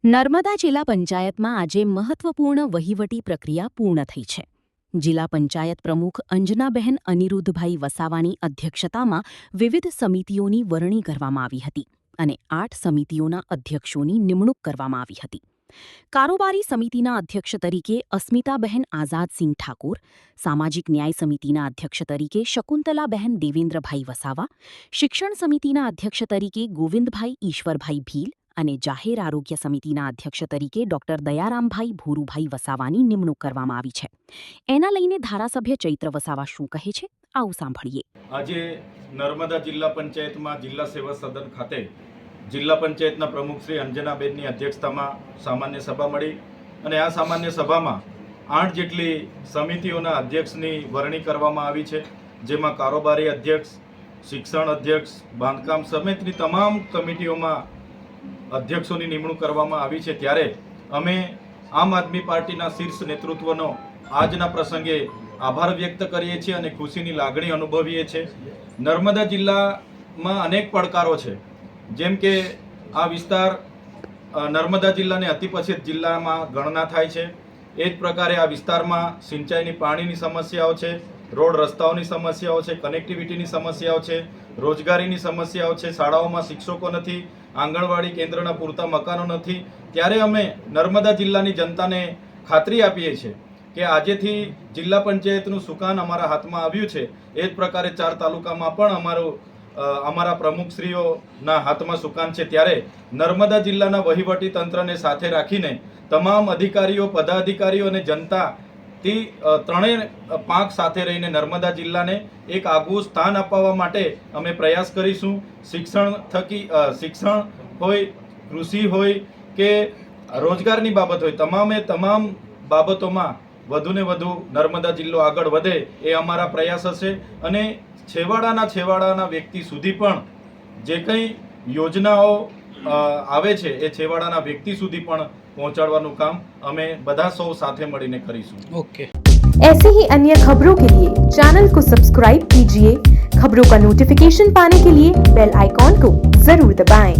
નર્મદા જિલ્લા પંચાયતમાં આજે મહત્વપૂર્ણ વહીવટી પ્રક્રિયા પૂર્ણ થઈ છે. જિલ્લા પંચાયત પ્રમુખ અંજનાબહેન અનિરુદ્ધભાઈ વસાવાની અધ્યક્ષતામાં વિવિધ સમિતિઓની વરણી કરવામાં આવી હતી અને 8 સમિતિઓના અધ્યક્ષોની નિમણૂક કરવામાં આવી હતી. કારોબારી સમિતિના અધ્યક્ષ તરીકે અસ્મિતાબહેન આઝાદસિંહ ઠાકોર, સામાજિક ન્યાય સમિતિના અધ્યક્ષ તરીકે શકુંતલાબહેન દેવેન્દ્રભાઈ વસાવા, શિક્ષણ સમિતિના અધ્યક્ષ તરીકે ગોવિંદભાઈ ઈશ્વરભાઈ ભીલ અને જાહેર આરોગ્ય સમિતિના અધ્યક્ષ તરીકે ડોક્ટર દયારામભાઈ ભોરુભાઈ વસાવાની નિમણૂક કરવામાં આવી છે. એના લઈને ધારાસભ્ય ચૈત્ર વસાવા શું કહે છે, આવું સાંભળીએ. આજે નર્મદા જિલ્લા પંચાયતમાં જિલ્લા સેવા સદન ખાતે જિલ્લા પંચાયતના પ્રમુખ શ્રી અંજનાબેનની અધ્યક્ષતામાં સામાન્ય સભા મળી અને આ સામાન્ય સભામાં 8 જેટલી સમિતિઓના અધ્યક્ષની વરણી કરવામાં આવી છે, જેમાં કારોબારી અધ્યક્ષ, શિક્ષણ અધ્યક્ષ, બાંધકામ સમિતિની તમામ કમિટીઓમાં અધ્યક્ષોની નિમણૂક કરવામાં આવી છે. ત્યારે અમે આમ આદમી પાર્ટીના શીર્ષ નેતૃત્વનો આજના પ્રસંગે આભાર વ્યક્ત કરીએ છીએ અને ખુશીની લાગણી અનુભવીએ છીએ. નર્મદા જિલ્લામાં અનેક પડકારો છે, જેમ કે આ વિસ્તાર નર્મદા જિલ્લાને અતિપછીત જિલ્લામાં ગણના થાય છે. એ જ પ્રકારે આ વિસ્તારમાં સિંચાઈની પાણીની સમસ્યાઓ છે, રોડ રસ્તાઓની સમસ્યાઓ છે, કનેક્ટિવિટીની સમસ્યાઓ છે, રોજગારીની સમસ્યાઓ છે, શાળાઓમાં શિક્ષકો નથી, આંગણવાડી કેન્દ્રના પૂરતા મકાનો નથી. ત્યારે અમે નર્મદા જિલ્લાની જનતાને ખાતરી આપીએ છીએ કે આજેથી જિલ્લા પંચાયતનું સુકાન અમારા હાથમાં આવ્યું છે. એ જ પ્રકારે 4 તાલુકામાં પણ અમારા પ્રમુખશ્રીઓના હાથમાં સુકાન છે. ત્યારે નર્મદા જિલ્લાના વહીવટી તંત્રને સાથે રાખીને તમામ અધિકારીઓ, પદાધિકારીઓ અને જનતાથી ત્રણેય પાંખ સાથે રહીને નર્મદા જિલ્લાને એક આગવું સ્થાન અપાવવા માટે અમે પ્રયાસ કરીશું. શિક્ષણ હોય, કૃષિ હોય કે રોજગારની બાબત હોય, તમામ બાબતોમાં વધુને વધુ નર્મદા જિલ્લો આગળ વધે એ અમારા પ્રયાસ હશે. અને છેવાડાના વ્યક્તિ સુધી પણ જે કંઈ યોજનાઓ આવે છે એ છેવાડાના વ્યક્તિ સુધી પણ પહોંચાડવાનું કામ અમે બધા સૌ સાથે મળીને કરીશું. ओके. ऐसे ही अन्य खबरों के लिए चैनल को सब्सक्राइब कीजिए. खबरों का नोटिफिकेशन पाने के लिए बेल आइकॉन को जरूर दबाएं.